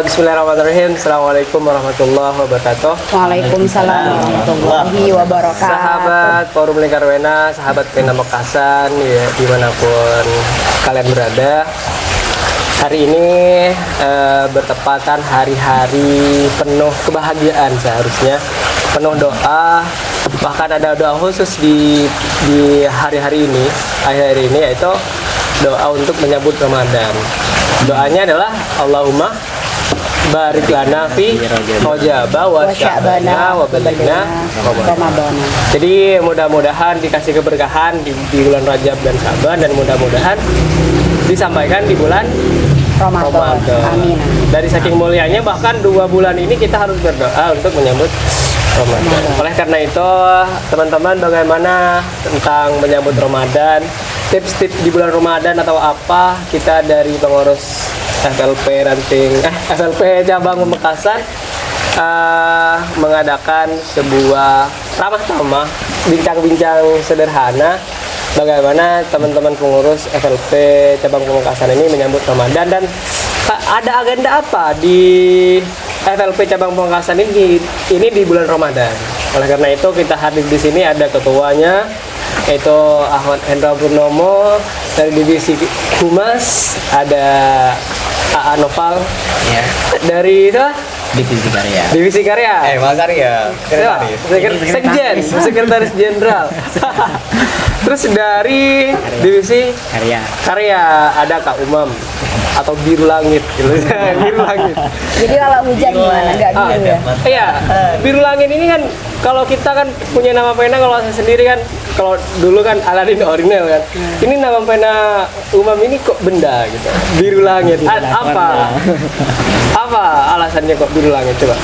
Bismillahirrahmanirrahim. Assalamualaikum warahmatullahi wabarakatuh. Waalaikumsalam warahmatullahi wabarakatuh. Sahabat Forum Lingkar Wena, sahabat Pena Mekasan, ya, dimanapun kalian berada. Hari ini bertepatan hari-hari penuh kebahagiaan seharusnya, penuh doa. Bahkan ada doa khusus di hari-hari ini, akhir-akhir ini, yaitu doa untuk menyambut Ramadan. Doanya adalah Allahumma barik lana fi rojaba wa sya'bana wa balighna Ramadan. Jadi mudah-mudahan dikasih keberkahan di bulan Rajab dan Sya'ban, dan mudah-mudahan disampaikan di bulan Ramadan. Amin. Dari saking mulianya, bahkan 2 bulan ini kita harus berdoa untuk menyambut Ramadan. Oleh karena itu, teman-teman, bagaimana tentang menyambut Ramadan? Tips-tips di bulan Ramadan atau apa? Kita dari pengurus FLP cabang Pamekasan mengadakan sebuah ramah tamah, bincang-bincang sederhana bagaimana teman-teman pengurus FLP cabang Pamekasan ini menyambut Ramadan, dan ada agenda apa di FLP cabang Pamekasan ini di bulan Ramadan. Oleh karena itu, kita hadir di sini, ada ketuanya yaitu Ahmad Hendra Purnomo dari divisi Humas, ada AA Noval ya, dari divisi karya. Divisi Karya. Karya. Sekretaris Jenderal. Terus dari divisi Karya ada Kak Umam atau Biru Langit gitu. Biru Langit. Jadi kalau hujan gimana? Enggak biru ya? Iya, Biru Langit ini kan, kalau kita kan punya nama pena, kalau saya sendiri kan, kalau dulu kan Aladin Original kan. Ini nama pena Umam ini kok benda gitu. Biru Langit. Apa alasannya kok Biru Langit, coba?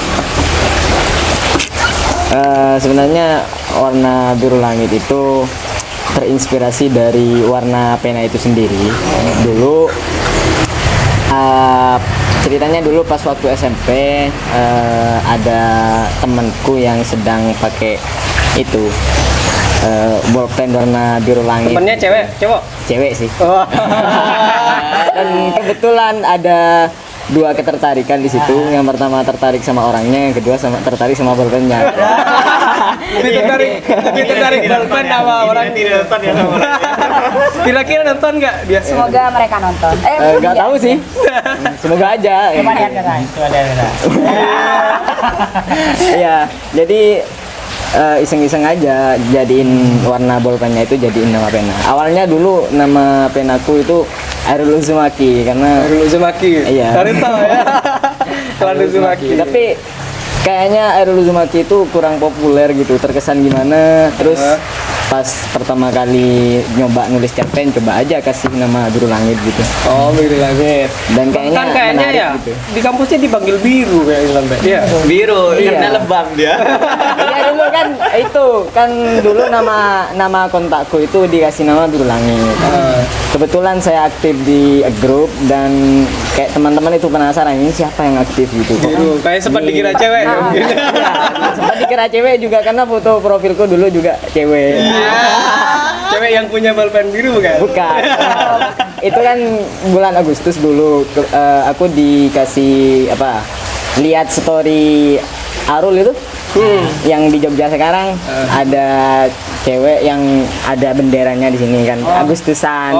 Sebenarnya warna biru langit itu terinspirasi dari warna pena itu sendiri. Dulu ceritanya dulu pas waktu SMP, ada temanku yang sedang pakai itu bolpen warna biru langit. Temennya cewek, cowok? Cewek sih. Oh. Dan kebetulan ada 2 ketertarikan di situ. Yang pertama tertarik sama orangnya, yang kedua tertarik sama bolpennya. Tertarik bolpen sama orang tidak nonton ya sama orang. Kira-kira nonton nggak dia? Semoga mereka nonton. Nggak tahu sih. Semoga aja. Coba lihat kan. Iya, jadi iseng-iseng aja jadiin warna bolpennya itu jadiin nama pena. Awalnya dulu nama penaku itu Airul Uzumaki, karena Airul Uzumaki. Iya. Cari tahu ya. Airul Uzumaki. Tapi kayaknya Airul Uzumaki itu kurang populer gitu, terkesan gimana. Terus pas pertama kali nyoba nulis cerpen, coba aja kasih nama Biru Langit gitu. Oh, Biru Langit. Dan kayaknya menarik ya gitu. di kampusnya dipanggil Biru kayaknya sampai. Iya. Biru, Karena lebam dia. Iya, dulu kan itu kan dulu nama kontakku itu dikasih nama Biru Langit. Kebetulan saya aktif di grup, dan kayak teman-teman itu penasaran ini siapa yang aktif gitu. Biru, kayak sempat dikira cewek ya mungkin. Sempat dikira cewek juga karena foto profilku dulu juga cewek. Cewek yang punya bolpen biru bukan? Bukan. Itu kan bulan Agustus dulu, aku dikasih lihat story Arul itu. Yang di Jogja sekarang ada cewek yang ada benderanya di sini kan, Agustusan.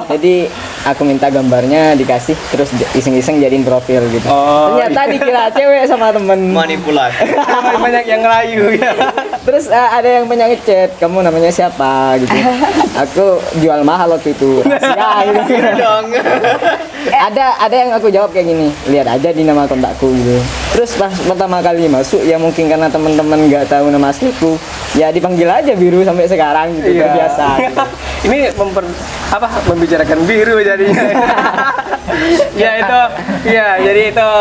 Jadi aku minta gambarnya, dikasih, terus iseng-iseng jadiin profil gitu. Ternyata dikira cewek sama temen. Manipulasi. Banyak yang ngerayu ya. Terus ada yang banyak ngechat, kamu namanya siapa gitu. Aku jual mahal waktu itu, rahasia gitu. Dong. Ada yang aku jawab kayak gini, lihat aja di nama kontakku gitu. Terus pas pertama kali masuk, ya mungkin karena teman-teman nggak tahu nama asliku, ya dipanggil aja Biru sampai sekarang gitu. Iya. Terbiasa. Ini membicarakan Biru jadinya. Jadi itu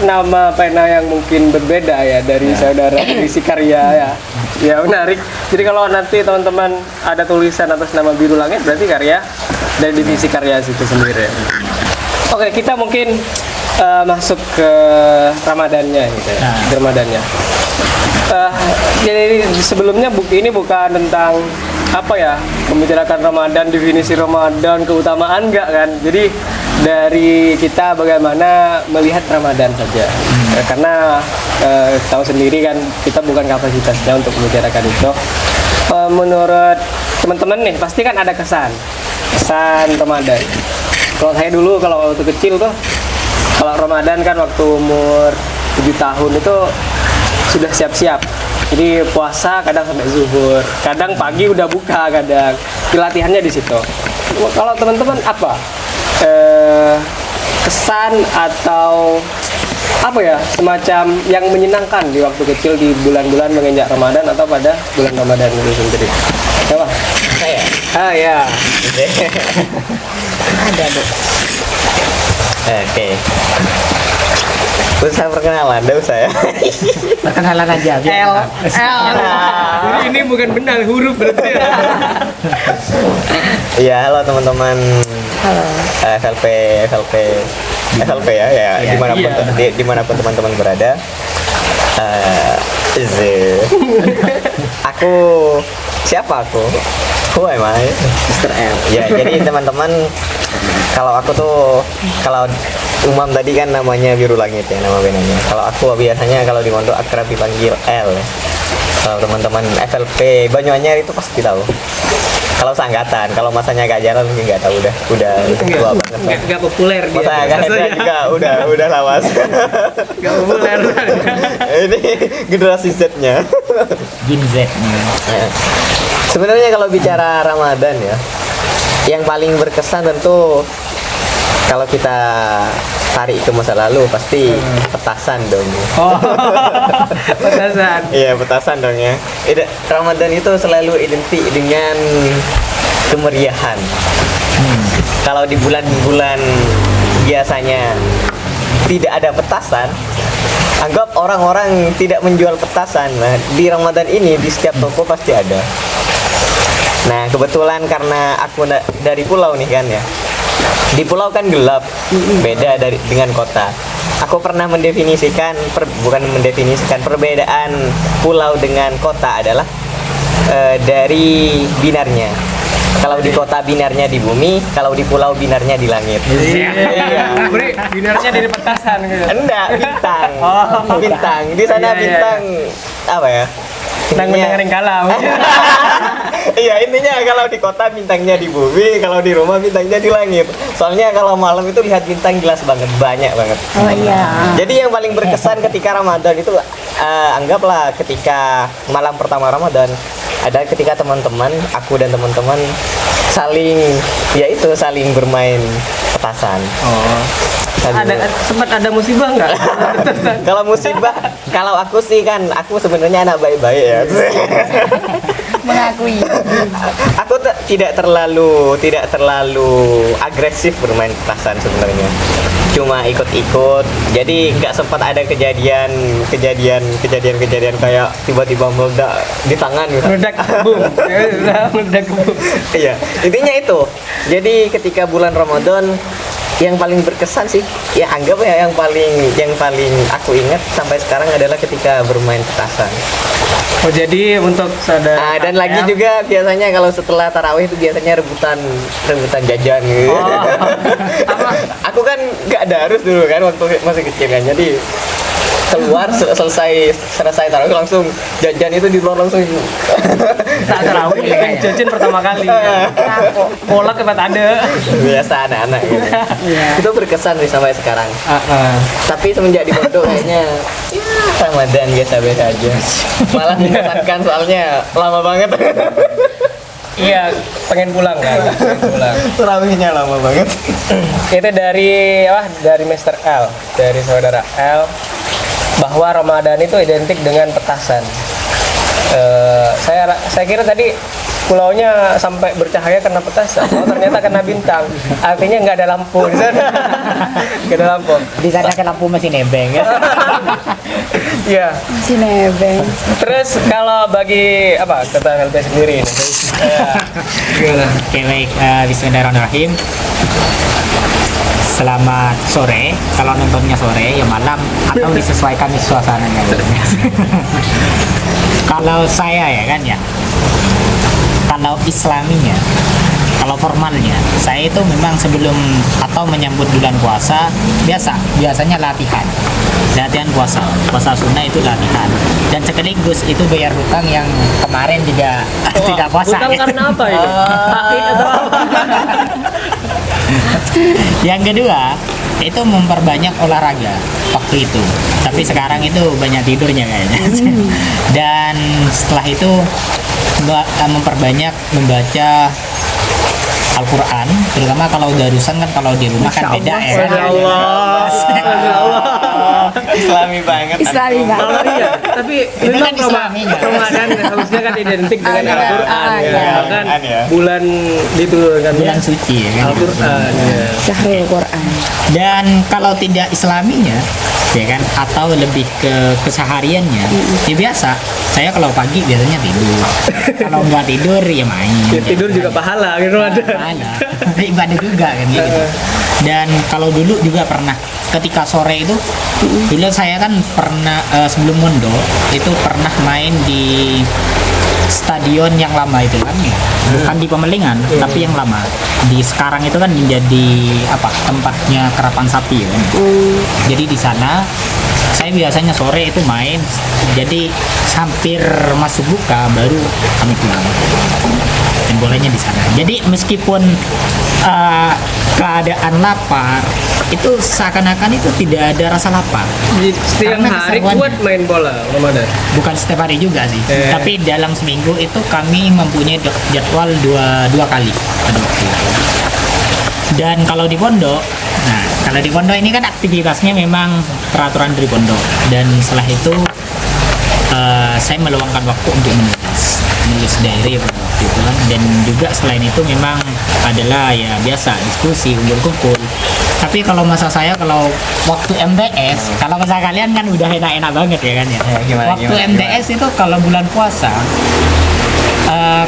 nama pena yang mungkin berbeda ya dari saudara divisi Karya ya. Ya, menarik. Jadi kalau nanti teman-teman ada tulisan atas nama Biru Langit, berarti Karya dari divisi Karya itu sendiri. Oke, kita mungkin masuk ke Ramadannya gitu ya. Ramadannya. Jadi sebelumnya buku ini bukan tentang membicarakan Ramadan, definisi Ramadan, keutamaan enggak kan. Jadi dari kita bagaimana melihat Ramadan saja. Karena tahu sendiri kan kita bukan kapasitasnya untuk membicarakan itu. Menurut teman-teman nih pasti kan ada kesan Ramadan. Kalau saya dulu kalau waktu kecil tuh, kalau Ramadan kan waktu umur 7 tahun itu sudah siap-siap. Jadi puasa kadang sampai zuhur, kadang pagi udah buka, kadang latihannya di situ. Kalau teman-teman apa kesan atau apa ya semacam yang menyenangkan di waktu kecil di bulan-bulan menginjak Ramadan atau pada bulan Ramadan itu sendiri? Coba. Saya. Ya. Ada deh. Oke. Usaha perkenalan, dah usaha ya. Perkenalan aja. L. Jadi ini bukan benang huruf berarti ya. Iya, halo teman-teman. Halo. FLP ya, dimanapun teman-teman berada. Aku siapa aku? Who am I? Mr. M. Ya, jadi teman-teman, kalau aku tuh, kalau Umam tadi kan namanya Biru Langit ya, nama bandnya. Kalau aku biasanya kalau di Mondo akrab dipanggil L. Kalau teman-teman FLP Banyuanyar itu pasti tahu. Kalau seangkatan, kalau masanya gak jalan mungkin nggak tahu, udah tua banget. Nggak populer dia. Masa agak juga udah lawas. Nggak populer. Ini generasi Z-nya. Gen Z-nya. Sebenarnya kalau bicara Ramadan ya, yang paling berkesan tentu kalau kita tarik ke masa lalu pasti petasan dong. Oh, petasan. Iya, petasan dong ya. Ramadan itu selalu identik dengan kemeriahan. Kalau di bulan-bulan biasanya tidak ada petasan, anggap orang-orang tidak menjual petasan. Nah, di Ramadan ini di setiap toko pasti ada. Nah, kebetulan karena aku dari pulau nih kan ya. Di pulau kan gelap, beda dengan kota. Aku pernah mendefinisikan, perbedaan pulau dengan kota adalah dari binarnya. Kalau di kota binarnya di bumi, kalau di pulau binarnya di langit. Iya. Beri binarnya dari petasan gitu. Enggak, bintang. Oh, Bintang. Di sana Iya, iya. bintang apa ya? Mendengar yang kalah. Iya, intinya kalau di kota bintangnya di bumi, kalau di rumah bintangnya di langit. Soalnya kalau malam itu lihat bintang jelas banget, banyak banget. Oh iya. Jadi yang paling berkesan ketika Ramadan itu anggaplah ketika malam pertama Ramadan ada ketika teman-teman, aku dan teman-teman saling bermain petasan. Oh. Sempat ada musibah nggak? Kalau musibah, kalau aku sih kan, aku sebenarnya anak baik-baik ya. Mengakui. Aku tidak terlalu agresif bermain petasan sebenarnya. Cuma ikut-ikut. Jadi nggak sempat ada kejadian kayak tiba-tiba meledak di tangan gitu. Meledak, boom. Meledak, boom. Iya, intinya itu. Jadi ketika bulan Ramadan yang paling berkesan sih, ya anggap ya yang paling aku ingat sampai sekarang adalah ketika bermain petasan. Oh, jadi untuk saudara. Dan lagi juga biasanya kalau setelah tarawih itu biasanya rebutan jajan gitu. Oh. Aku kan nggak ada harus dulu kan waktu masih kecil kan, jadi keluar selesai tarawih langsung jajan itu di luar langsung. Tak tarawih kan jajan pertama kali. Pola kebat ada. Biasa anak-anak gitu. Itu berkesan nih sampai sekarang. Tapi semenjak di pondok kayaknya ya Ramadan biasa-biasa aja. Malah mengesankan soalnya lama banget. Iya, pengen pulang kan? Pengen pulang. Tarawihnya lama banget. Itu dari Mr. L, dari saudara L, bahwa Ramadan itu identik dengan petasan. Saya kira tadi pulaunya sampai bercahaya karena petasan, oh ternyata karena bintang. Artinya nggak ada lampu di sana. Nggak ada lampu. Di sana kan lampu masih nebeng ya. Iya. Si nebeng. Terus kalau bagi kata LP sendiri ini? Gimana? Oke, baik. Bismillahirrahmanirrahim. Selamat sore. Kalau nontonnya sore ya malam atau disesuaikan di suasananya. Kalau saya ya kan ya. Kalau kalau formalnya, saya itu memang sebelum atau menyambut bulan puasa biasanya latihan puasa sunnah itu latihan, dan sekaligus itu bayar hutang yang kemarin tidak puasa. Hutang karena apa itu? Sakit atau apa? Yang kedua itu memperbanyak olahraga waktu itu, tapi sekarang itu banyak tidurnya kayaknya. Dan setelah itu memperbanyak membaca Al-Quran, terutama kalau darusan kan, kalau di rumah kan beda ya. Masya Allah. Islami banget. Islami banget. Kalau iya, tapi Itu memang kan Islaminya. Ramadan harusnya kan identik dengan Iya. Al-Quran ya. Iya. Kan Al-Quran, ya. bulan diturunkan Bulan suci ya kan. Al-Quran ya. Syahrul Quran. Dan kalau tidak Islaminya ya kan, atau lebih ke kesehariannya, ya biasa. Saya kalau pagi biasanya tidur. Kalau nggak tidur ya main. Ya, tidur juga pahala gitu ada. Ada. Ibadah juga kan gitu. Dan kalau dulu juga pernah ketika sore itu, dulu saya kan pernah sebelum mondok itu pernah main di stadion yang lama itu kan, bukan di Pemelingan tapi yang lama. Di sekarang itu kan menjadi tempatnya kerapan sapi ya kan. Jadi di sana saya biasanya sore itu main, jadi hampir masuk buka baru kami pulang. Dan bolehnya di sana. Jadi meskipun keadaan lapar, itu seakan-akan itu tidak ada rasa lapar. Di setiap Karena hari keseruannya. kuat main bola Ramadan. Bukan setiap hari juga sih, tapi dalam seminggu itu kami mempunyai jadwal dua kali pada waktu itu. Dan kalau di pondok, kalau di pondok ini kan aktivitasnya memang peraturan dari pondok, dan setelah itu saya meluangkan waktu untuk menulis diary pada waktu itu kan. Dan juga selain itu memang adalah ya biasa diskusi, kumpul-kumpul. Tapi kalau masa saya, kalau waktu MTS, kalau masa kalian kan udah enak-enak banget ya kan ya. Waktu MTS itu kalau bulan puasa,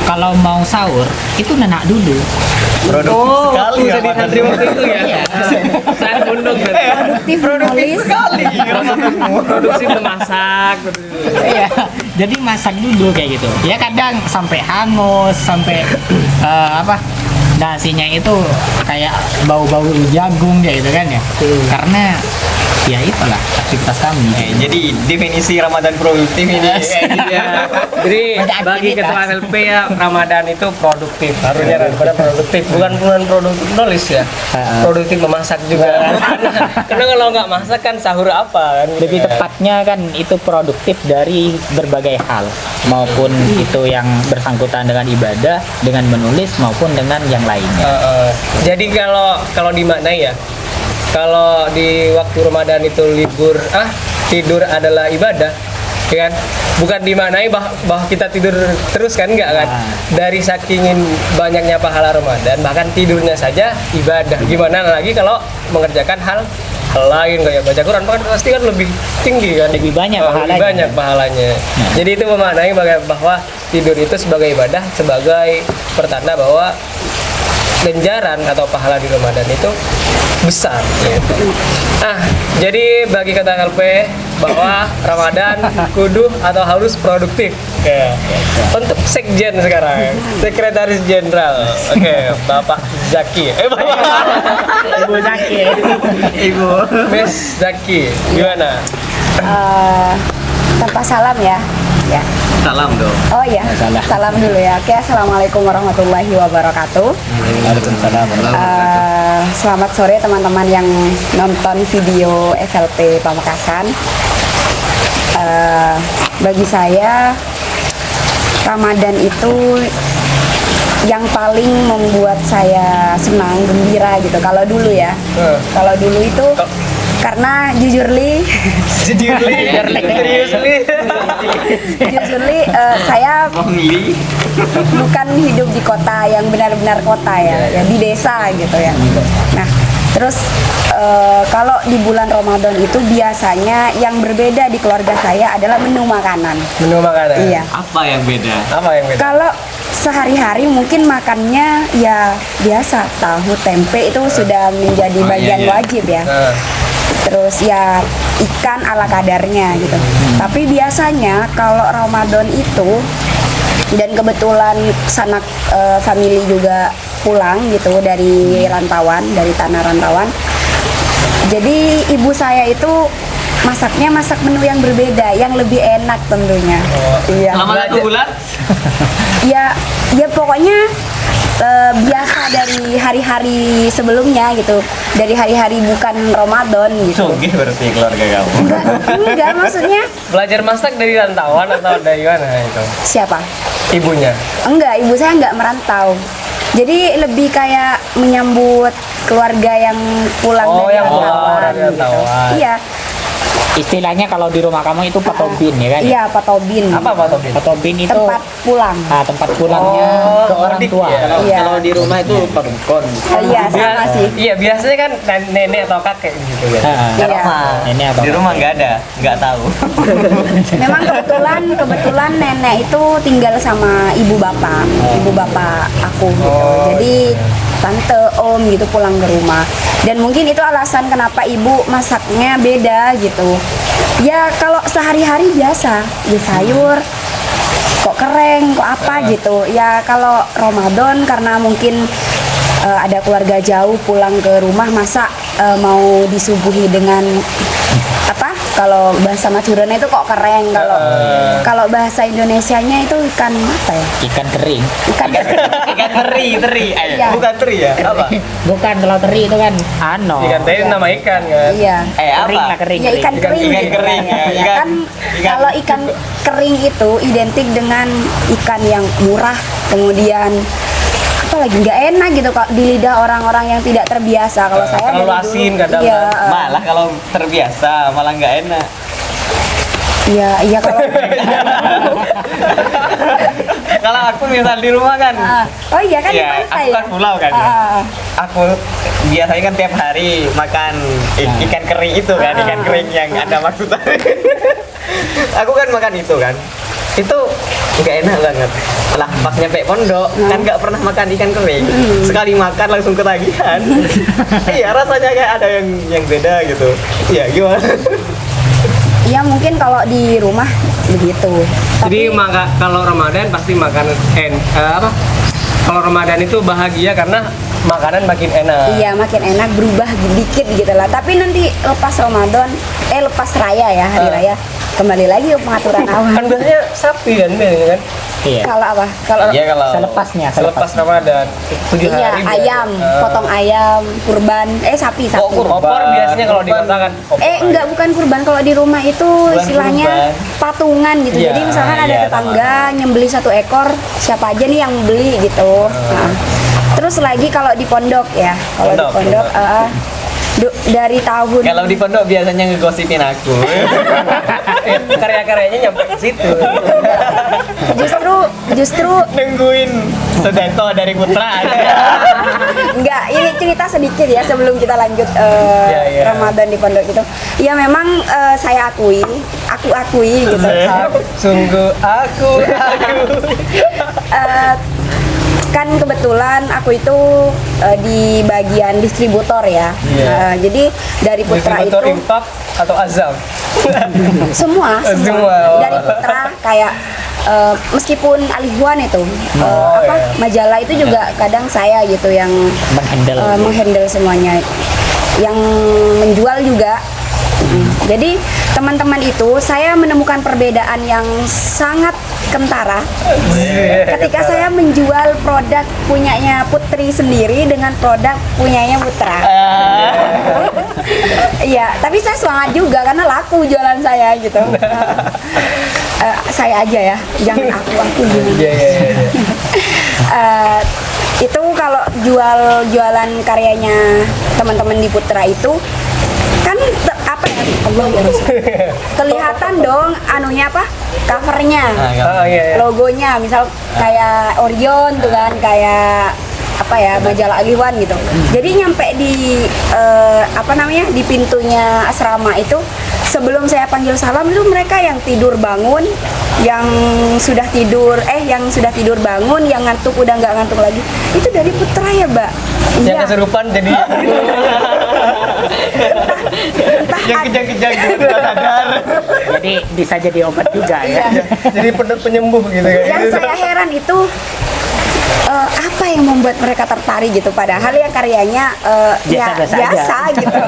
kalau mau sahur itu nenak dulu. Produktif sekali bisa Ramadan. di waktu itu ya. Iya. Saya pondok Produktif menulis. produksi memasak. Iya, jadi masak dulu kayak gitu. Ya kadang sampai hangus, sampai nasinya itu kayak bau-bau jagung kayak gitu kan ya. Karena ya itulah aktivitas kami. Jadi definisi Ramadan produktif ini Ya. Jadi Banyak bagi aktivitas. ketua LP ya, Ramadan itu produktif. Harusnya Ramadan produktif, bukan produktif nulis ya. Produktif memasak juga. Karena kalau nggak masak kan sahur apa kan? Lebih tepatnya kan itu produktif dari berbagai hal, maupun itu yang bersangkutan dengan ibadah, dengan menulis, maupun dengan yang lainnya. Jadi kalau dimaknai ya, kalau di waktu Ramadan itu libur, tidur adalah ibadah, ya kan? Bukan dimaknai bahwa kita tidur terus kan, enggak kan? Dari saking banyaknya pahala Ramadan, bahkan tidurnya saja ibadah. Gimana lagi kalau mengerjakan hal lain kayak baca Quran, bahkan pasti kan lebih tinggi kan? Lebih banyak Lebih pahalanya. banyak pahalanya. Jadi itu memaknai bahwa tidur itu sebagai ibadah, sebagai pertanda bahwa ganjaran atau pahala di Ramadan itu besar gitu. Jadi bagi kata LP bahwa Ramadan kudu atau harus produktif. Oke. Untuk sekjen sekarang, sekretaris jenderal. Oke, Bapak Zaki. Bapak. Ibu Zaki. Ibu. Miss Zaki, gimana? Tanpa salam ya. Ya. Salam dong. Oh iya. Salam. Salam dulu ya. Oke, assalamualaikum warahmatullahi wabarakatuh. Waalaikumsalam. Selamat sore teman-teman yang nonton video FLP Pamekasan. Bagi saya Ramadan itu yang paling membuat saya senang, gembira gitu. Kalau dulu ya, kalau dulu itu karena jujurly, jujurly saya bukan hidup di kota yang benar-benar kota ya di desa gitu ya. Nah, terus kalau di bulan Ramadan itu biasanya yang berbeda di keluarga saya adalah menu makanan. Menu makanan. Iya. Apa yang beda? Apa yang beda? Kalau sehari-hari mungkin makannya ya biasa, tahu tempe itu sudah menjadi bagian wajib ya. Terus ya ikan ala kadarnya gitu. Tapi biasanya kalau Ramadan itu, dan kebetulan sanak family juga pulang gitu dari rantauan, dari tanah rantauan. Jadi ibu saya itu masak menu yang berbeda, yang lebih enak tentunya. Iya. Selama 1 bulan? Ya, ya pokoknya biasa dari hari-hari sebelumnya gitu, dari hari-hari bukan Ramadan gitu. Sugih berarti keluarga kamu. Enggak, maksudnya Belajar masak dari rantauan atau dari mana itu? siapa? Ibunya. Enggak, ibu saya enggak merantau. Jadi lebih kayak menyambut keluarga yang pulang Oh, dari yang pulang rantauan dari gitu. rantauan. Iya, Istilahnya kalau di rumah kamu itu patobin ya kan? iya patobin. Apa Pak Tobin? Patobin itu Tempat pulang. tempat pulangnya Oh, ke orang mudik tua. ya. Iya. Kalau di rumah itu padungkon. Iya, sama sih. Iya, biasanya kan nenek atau kakek gitu kan. Ah, Iya. ini apa? Di rumah nggak ada, nggak tahu. Memang kebetulan nenek itu tinggal sama ibu bapak aku gitu. Jadi tante, om gitu pulang ke rumah. Dan mungkin itu alasan kenapa ibu masaknya beda gitu. Ya kalau sehari-hari biasa, ya sayur, kok kering, kok apa gitu. Ya kalau Ramadan karena mungkin ada keluarga jauh pulang ke rumah, masa mau disuguhi dengan apa? Kalau bahasa Maduranya itu kok kering, kalau bahasa Indonesianya itu ikan apa ya? Ikan kering. Ikan Ikan teri. Iya. Bukan teri ya? Apa? Bukan, kalau teri itu kan Ikan teri nama ikan kan. Iya. kering lah, Apa? kering. Ya ikan kering. Ikan gitu kering, kan, ya. ya. Ikan- Kan ikan- kalau ikan kering itu identik dengan ikan yang murah, kemudian apa lagi nggak enak gitu kok di lidah orang-orang yang tidak terbiasa. Kalau saya terlalu dari asin dulu, kadang iya, kan. Malah kalau terbiasa malah nggak enak. iya kalau Kalau aku misal di rumah kan, oh iya kan ya, di pantai aku kan ya? pulau kan. Ya. Ah, Aku biasanya kan tiap hari makan ikan kering itu kan, ikan kering yang ada maksudnya. Aku kan makan itu kan. Itu nggak enak banget. Lah pas nyampe pondok kan nggak pernah makan ikan kering. Sekali makan langsung ketagihan. Iya rasanya kayak ada yang beda gitu. Iya gimana? Iya mungkin kalau di rumah begitu. Jadi kalau Ramadan pasti makan apa? Kalau Ramadan itu bahagia karena makanan makin enak. Iya makin enak, berubah dikit gitu lah. Tapi nanti lepas Ramadan, lepas raya ya, hari raya, kembali lagi ke pengaturan Kan awal. biasanya sapi kan biasanya kan. Iya. Kalau apa? Kalau Iya kalau Selepasnya, Selepas Ramadan 7 iya hari. ayam, potong ayam, kurban, sapi. Oh, opor biasanya kalau di kota kan. opor. Enggak, bukan kurban. Kalau di rumah itu istilahnya kurban. patungan gitu. Iya, Jadi misalkan ada iya, tetangga nyembeli 1 ekor, siapa aja nih yang beli gitu. Nah, terus lagi kalau di pondok ya, kalau di Pondok, pondok dari tahun kalau di pondok biasanya ngegosipin aku. Karya-karyanya nyampe ke situ. justru Nungguin Sudanto dari Putra aja. enggak, ini cerita sedikit ya sebelum kita lanjut iya. Ramadan di pondok itu. Ya memang saya aku akui gitu. Sungguh aku. Kan kebetulan aku itu di bagian distributor ya. Iya. Jadi dari Putra Distributor itu Impact atau Azam. semua Semua, oh. dari Putra kayak meskipun Alihuan itu iya. majalah itu juga kadang saya gitu yang menghandle semuanya, yang menjual juga. Jadi teman-teman itu saya menemukan perbedaan yang sangat kentara ketika saya menjual produk punyanya Putri sendiri dengan produk punyanya Putra. Iya, tapi saya semangat juga karena laku jualan saya gitu. Saya aja ya, jangan aku gini. Iya. Itu kalau jualan karyanya teman-teman di Putra itu kan kelihatan dong anunya apa, covernya, Iya. logonya, misal kayak Orion tuh kan, kayak apa ya, majalah Aliwan gitu. Jadi nyampe di di pintunya asrama itu, sebelum saya panggil salam itu mereka yang tidur bangun, yang sudah tidur bangun, yang ngantuk udah nggak ngantuk lagi. Itu dari Putra ya, Mbak? Yang kesurupan jadi yang kejang-kejang gitu sadar. Jadi bisa jadi obat juga ya. Iya. Jadi penyembuh gitu kan. Yang saya heran itu apa yang membuat mereka tertarik gitu, padahal ya karyanya ya Biasa-biasa biasa gitu.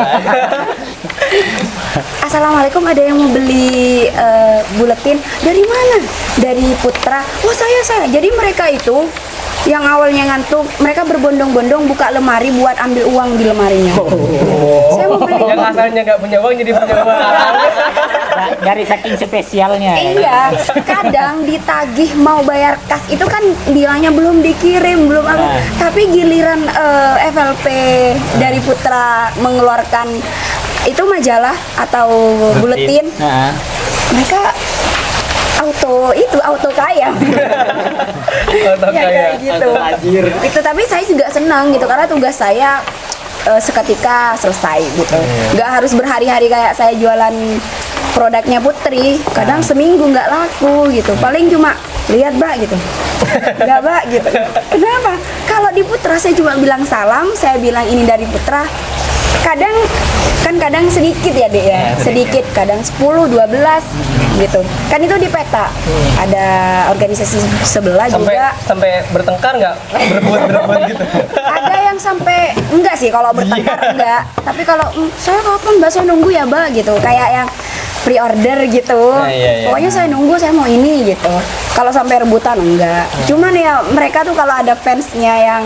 Assalamualaikum, ada yang mau beli buletin? Dari mana? Dari Putra. Oh saya. Jadi mereka itu yang awalnya ngantuk, mereka berbondong-bondong buka lemari buat ambil uang di lemarinya. Saya mau beli. Yang asalnya nggak punya uang jadi punya uang. Dari saking spesialnya. Iya, kadang ditagih mau bayar kas itu kan bilangnya belum dikirim, belum apa. Nah. Tapi giliran FLP dari Putra mengeluarkan itu majalah atau buletin, Nah, mereka auto kaya. Otak Ya, kaya. kayak gitu. Tajir. Itu tapi saya juga senang gitu karena tugas saya seketika selesai gitu. Nggak harus berhari-hari kayak saya jualan produknya Putri. Kadang seminggu nggak laku gitu. Paling cuma lihat Mbak gitu. Nggak Mbak gitu. Kenapa? Kalau di Putra saya cuma bilang salam, saya bilang ini dari Putra. Kadang sedikit ya Dek ya, sedikit kadang 10, 12 gitu. Kan itu di peta. Ada organisasi sebelah juga. Sampai bertengkar nggak? Berebut gitu. Ada yang sampai enggak sih kalau bertengkar enggak. Tapi kalau saya kapan Mbak, saya nunggu ya Mbak gitu. Kayak yang pre-order gitu. Iya. Pokoknya saya nunggu, saya mau ini gitu. Kalau sampai rebutan enggak. Cuman ya mereka tuh kalau ada fansnya yang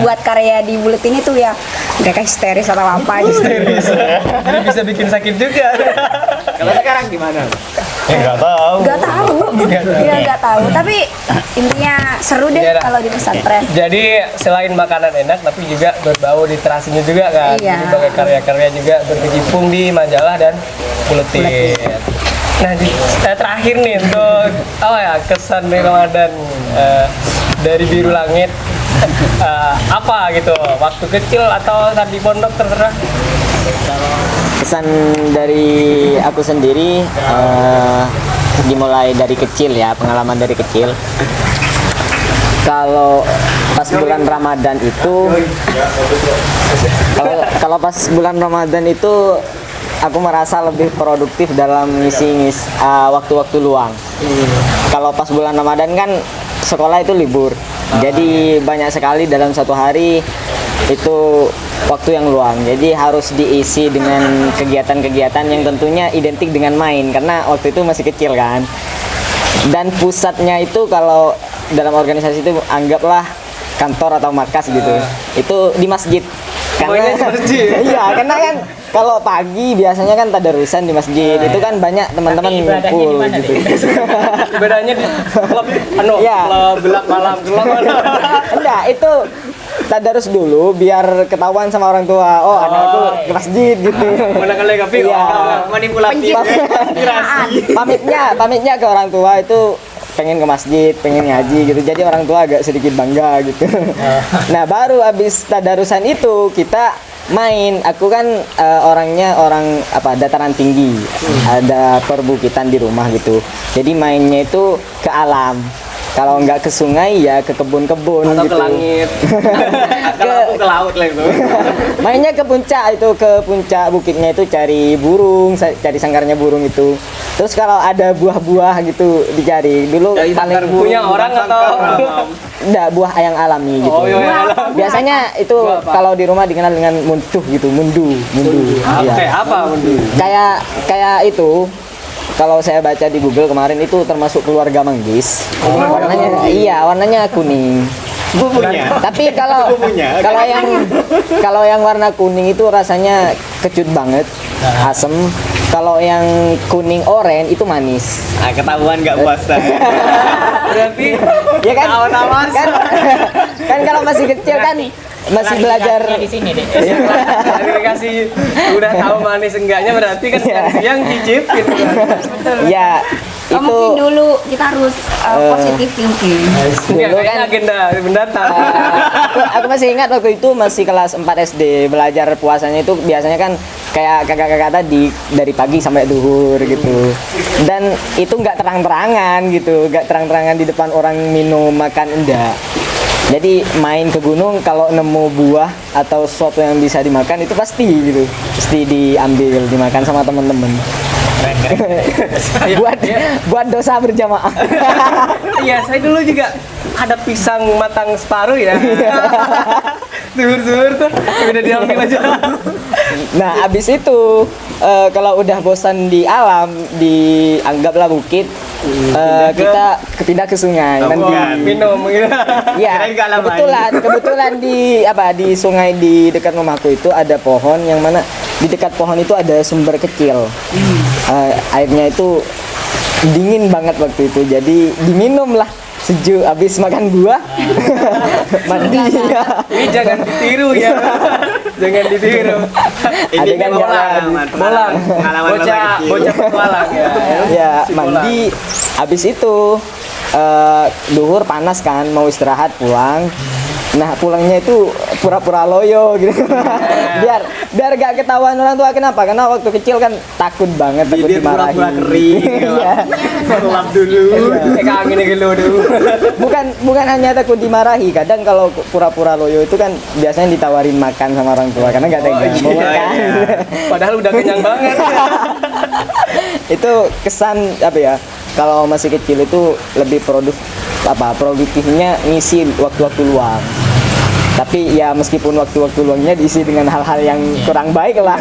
buat karya di buletin itu ya mereka histeris atau apa gitu. Jadi bisa bikin sakit juga. Kalau sekarang gimana? Nggak tahu. Enggak tahu. Iya enggak tahu. Tapi intinya seru deh Iya dah. kalau di pesantren. Jadi selain makanan enak, tapi juga berbau literasinya juga kan. Iya. Jadi pakai karya-karya juga berkecimpung di majalah dan buletin. Nah, terakhir nih untuk kesan Ramadan dari Biru Langit apa gitu? Waktu kecil atau saat di pondok terserah. Kesan dari aku sendiri dimulai dari kecil ya, pengalaman dari kecil. Kalau pas bulan Ramadan itu kalau pas bulan Ramadan itu aku merasa lebih produktif dalam ngisi waktu-waktu luang. Kalau pas bulan Ramadan kan sekolah itu libur. Jadi banyak sekali dalam satu hari itu waktu yang luang. Jadi harus diisi dengan kegiatan-kegiatan yang tentunya identik dengan main karena waktu itu masih kecil kan. Dan pusatnya itu kalau dalam organisasi itu anggaplah kantor atau markas gitu. Itu di masjid. Mainnya di masjid? Iya, karena kan kalau pagi biasanya kan tadarusan di masjid. Itu kan banyak teman-teman Tapi ibadahnya ngumpul di mana, gitu. Bedanya di klub Iya. klub gelap malam, gelap malam. Enggak, itu tadarus dulu biar ketahuan sama orang tua. Oh, anakku ke masjid gitu. Mana kali tapi Iya. Manipulatif. Pamitnya ke orang tua itu pengen ke masjid, pengen ngaji gitu. Jadi orang tua agak sedikit bangga gitu. Nah, baru habis tadarusan itu kita main. Aku kan orangnya orang dataran tinggi. Ada perbukitan di rumah gitu. Jadi mainnya itu ke alam. Kalau nggak ke sungai ya ke kebun-kebun atau gitu. ke langit. Kalau aku ke laut lah itu. Mainnya ke puncak bukitnya itu cari burung, cari sangkarnya burung itu. Terus kalau ada buah-buah gitu dicari. Dulu paling Punya orang atau enggak, buah yang alami gitu. Oh, iya, alami. Biasanya itu Buah apa? kalau di rumah dikenal dengan muncuh gitu, mundu. Iya. kayak apa menurut? Kayak itu. Kalau saya baca di Google kemarin itu termasuk keluarga manggis. Warnanya kuning. Bumbunya. Tapi kalau Bumbunya. kalau yang warna kuning itu rasanya kecut banget, asem. Kalau yang kuning oranye itu manis. Ah, ketahuan nggak puasa. Berarti Ya kan? awas. Kan kalau masih kecil kan masih belajar. Klarifikasinya di sini deh. Klarifikasi udah tahu manis enggaknya berarti kan yang cicipin kan. Ya itu Mungkin dulu kita harus positif thinking. Ini dulu kayaknya kan agenda mendatang. aku masih ingat waktu itu masih kelas 4 SD belajar puasanya itu biasanya kan kayak kakak-kakak tadi dari pagi sampai duhur gitu. Dan itu nggak terang-terangan gitu, nggak terang-terangan di depan orang minum makan enggak. Jadi main ke gunung kalau nemu buah atau sesuatu yang bisa dimakan itu pasti diambil dimakan sama teman-teman. buat dosa berjamaah. Iya, saya dulu juga ada pisang matang separuh ya. Zuhur tuh udah diambil aja. Nah, abis itu kalau udah bosan di alam, dianggaplah bukit, kita pindah ke sungai. Nanti Minum gitu. ya, Kirain ke alam kebetulan di sungai di dekat rumahku itu ada pohon yang mana di dekat pohon itu ada sumber kecil. Airnya itu dingin banget waktu itu, jadi diminum lah sejuk habis makan buah. Mandi ya. Ini jangan ditiru ya. Jangan ditiru. Ada kan Bolang. Bocah petualang ya. Ya, mandi habis itu duhur panas kan, mau istirahat pulang. Nah, pulangnya itu pura-pura loyo gitu. biar gak ketahuan orang tua. Kenapa? Karena waktu kecil kan takut banget, takut Bibir dimarahi. pura-pura kering. Iya. Lap dulu. Kayak angin gelo dulu. bukan hanya takut dimarahi, kadang kalau pura-pura loyo itu kan biasanya ditawarin makan sama orang tua karena nggak tega mau makan. Padahal udah kenyang banget. Itu kesan apa ya, kalau masih kecil itu lebih produktifnya ngisi waktu-waktu luang. Tapi ya meskipun waktu-waktu luangnya diisi dengan hal-hal yang kurang baik lah.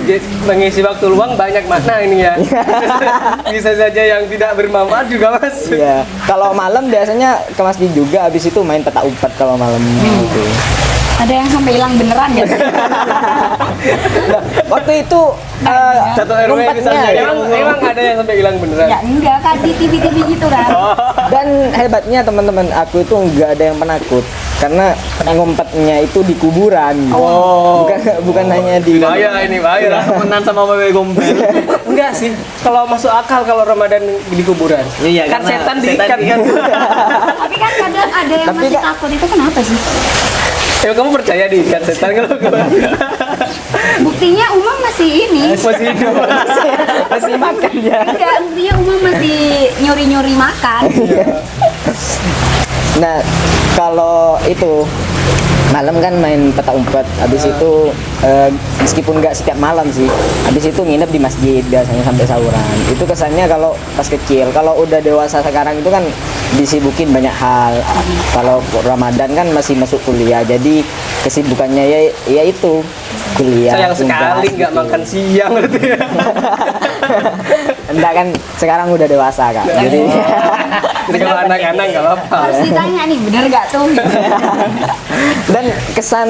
Jadi, mengisi waktu luang banyak makna ini ya. Bisa saja yang tidak bermanfaat juga mas. Iya. Kalau malam biasanya ke masjid juga, habis itu main petak umpet kalau malam gitu. Ada yang sampai hilang beneran ya? Nah, waktu itu Satu RW misalnya. Emang ada yang sampai hilang beneran. Ya enggak kan di TV-TV gitu kan. dan hebatnya teman-teman aku itu nggak ada yang penakut karena ngumpetnya itu di kuburan. Bukan hanya di Bahaya. Temenan sama wewe gombel. Enggak sih. Kalau masuk akal kalau Ramadan di kuburan. Iya, Kan karena setan diikat setan kan. Tapi kan kadang ada yang Tapi masih kan- takut itu kenapa sih? Emang kamu percaya diikat setan kalau Buktinya Umam masih ini. masih hidup? masih makan ya. Enggak, buktinya Umam masih nyuri-nyuri makan. Nah, kalau itu malam kan main petak umpet, habis itu meskipun nggak setiap malam sih, habis itu nginep di masjid biasanya sampai sahuran. Itu kesannya kalau pas kecil. Kalau udah dewasa sekarang itu kan disibukin banyak hal. Kalau Ramadan kan masih masuk kuliah, jadi kesibukannya ya itu kuliah. Sayang sekali tugas, nggak gitu. makan siang berarti ya. Enggak kan sekarang udah dewasa Kak. Jadi Jadi kalau anak-anak nggak apa-apa. Harus ditanya nih, bener gak tuh? dan kesan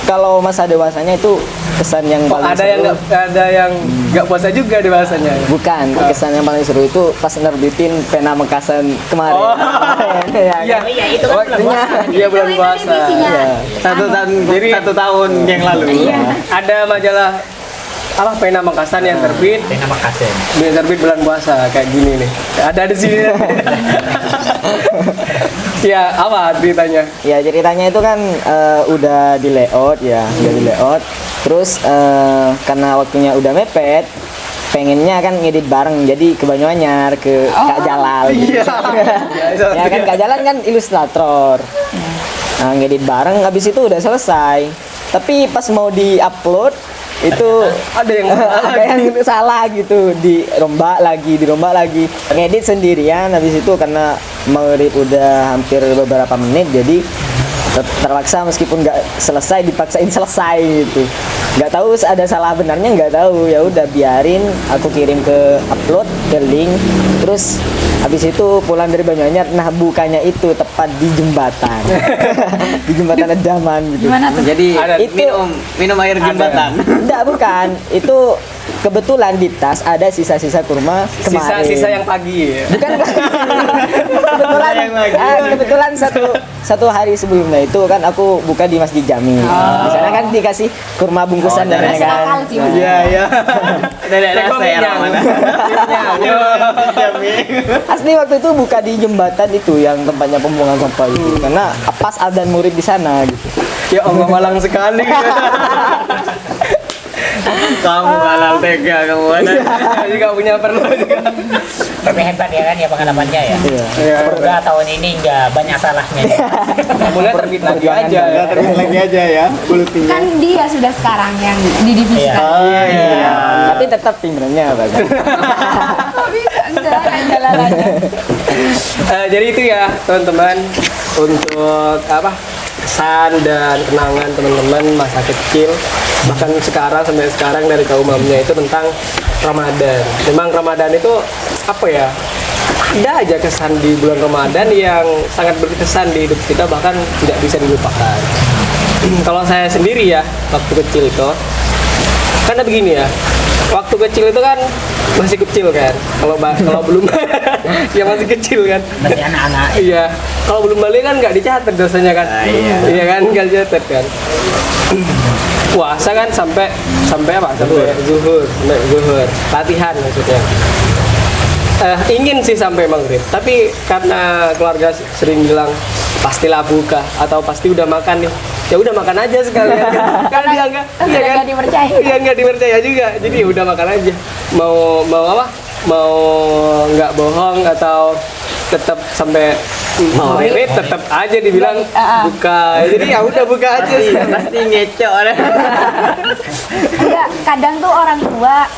kalau masa dewasanya itu kesan yang Oh, paling ada yang seru. ada yang nggak puasa juga dewasanya. Bukan, kesan yang paling seru itu pas nerbitin pena Mekasan kemarin. Oh. Ya, Iya. Oh iya, itu kan bulan puasa. Iya bulan Itu puasa. revisinya. Satu tahun yang lalu. Iya. Ada majalah apa pena Mekasan yang terbit Dengan Makassar. bulan puasa kayak gini nih. Ada di sini. Ya apa ceritanya? Ya ceritanya itu kan udah di layout ya, udah di layout. Terus karena waktunya udah mepet, pengennya kan ngedit bareng, jadi ke Banyuanyar ke Kak Jalal. Gitu. Ya kan Kak Jalal kan ilustrator. Nah, ngedit bareng, habis itu udah selesai. Tapi pas mau di-upload itu Ada yang ada yang salah gitu, dirombak lagi ngedit sendirian. Habis itu karena maghrib udah hampir beberapa menit, jadi terpaksa meskipun nggak selesai dipaksain selesai gitu. Nggak tahu ada salah benarnya, nggak tahu, ya udah biarin, aku kirim ke upload ke link. Terus habis itu pulang dari Banyuanyar, nah bukanya itu tepat di jembatan. Di jembatan Edaman gitu. Gimana tuh? Jadi Itu- minum air jembatan. Enggak, bukan. Itu kebetulan di tas ada sisa-sisa kurma kemarin. sisa-sisa yang pagi ya. Bukan. kebetulan satu hari sebelumnya itu kan aku buka di Masjid Jami. Di sana kan dikasih kurma bungkusan dan Masuk kan. akal sih. Iya. Dari rasa ya mana? Asli waktu itu buka di jembatan itu yang tempatnya pembuangan sampah itu. Karena pas adzan murid di sana gitu. Ya Allah malang sekali. Kamu halal tega kamu. juga punya perlu juga. Tapi hebat ya kan ya pengalamannya ya. Iya. Semoga tahun ini nggak banyak salahnya. Mulai terbit lagi aja ya. Terus lagi aja ya bulutinya. Kan dia sudah sekarang yang didivisikan. Oh iya. Tapi tetap timbranya bagus. Kok bisa? Jalan aja. Jadi itu ya teman-teman untuk apa kesan dan kenangan teman-teman masa kecil bahkan sekarang sampai sekarang dari kaum mamnya itu tentang Ramadan. Memang Ramadan itu apa ya? Ada aja kesan di bulan Ramadan yang sangat berkesan di hidup kita bahkan tidak bisa dilupakan. Kalau saya sendiri ya waktu kecil itu karena begini ya. Waktu kecil itu kan masih kecil kan. Kalau belum ya masih kecil kan. Masih anak-anak. Iya, kalau belum balik kan nggak dicatat dosanya kan? Iya kan, nggak dicatat kan? Puasa kan sampai apa? Sampai zuhur, latihan maksudnya. Ingin sih sampai maghrib, tapi karena keluarga sering bilang pastilah buka atau pasti udah makan nih. Ya udah makan aja sekalian kan dianggap iya kan Nggak dipercaya. iya nggak dipercaya juga jadi ya udah makan aja mau apa mau nggak bohong atau tetap sampai maghrib tetap aja dibilang buka jadi ya udah buka aja Pasti ngecok. Enggak, kadang tuh orang tua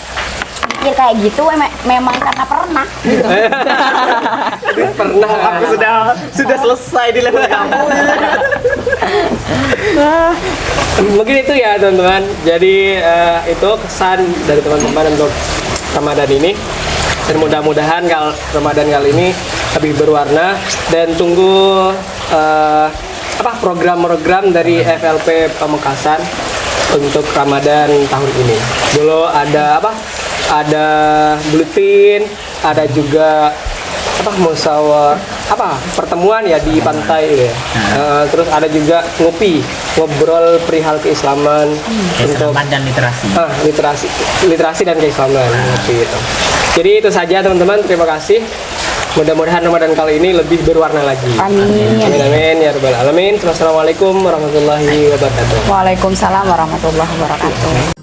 mikir kayak gitu memang karena pernah gitu. pernah Aku sudah selesai di level kamu. mungkin itu ya teman-teman jadi itu kesan dari teman-teman untuk Ramadan ini dan mudah-mudahan kalau Ramadan kali ini lebih berwarna dan tunggu apa program-program dari FLP Pamekasan untuk Ramadan tahun ini. Dulu ada apa? Ada buletin, ada juga apa musyawarah apa pertemuan ya di pantai ya. Terus ada juga ngobrol perihal keislaman untuk Keislaman dan literasi. literasi dan keislaman seperti itu. Jadi itu saja teman-teman, terima kasih. Mudah-mudahan Ramadan kali ini lebih berwarna lagi. Amin. Amin amin ya rabbal alamin. Wassalamualaikum warahmatullahi wabarakatuh. Waalaikumsalam warahmatullahi wabarakatuh.